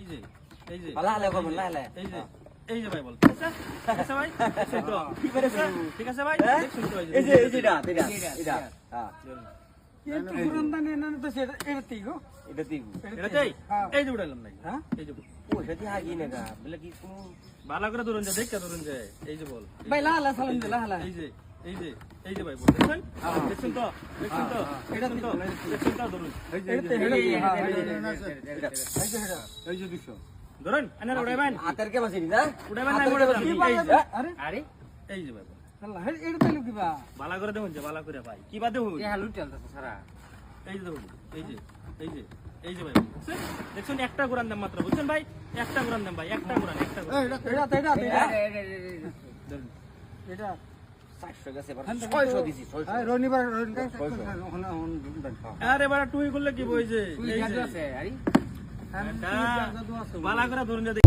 যে এই যে লালে করবেন লালে এই যে ভাই বল ঠিক আছে ভাই দেখছেন তো ঠিক আছে ভাই দেখছেন তো এই যে এটা হ্যাঁ কিন্তু গুরুন্দানে না তো সেটা এটাই গো এটাতেই এটাতেই এই যে উড়াইলাম নাকি হ্যাঁ এই যে ও সেটি হাগি না গা বলে কি কোন ভালো করে ধরুন যে দেখতে ধরুন যে এই যে বল ভাই লালা সালাম দে লালা এই যে ভাই বল দেখছেন দেখছেন তো এটা দেখছেন তো ধরুন এই যে 200 ধরুন আনার উড়াইবেন হাতের কে মাসি না উড়াইবেন না উড়াইবেন আরে আরে এই যে ভাই বল আল্লাহ এটা তাইলো কিবা ভালো করে দেখুন যে ভালো করে ভাই কি বাদে হুন এ হালু চলতেছে সারা এই যে দেখুন এই যে ভাই দেখছেন একটা কোরআন দাম মাত্র বুঝছেন ভাই একটা কোরআন দাম ভাই একটা কোরআন এটা 400 গেছে এবার 600 দিছি 600 রনিবার আরে বাড়া টুই করলে কি বই যে এই যে আছে আরে ভালো করে ধরুন যে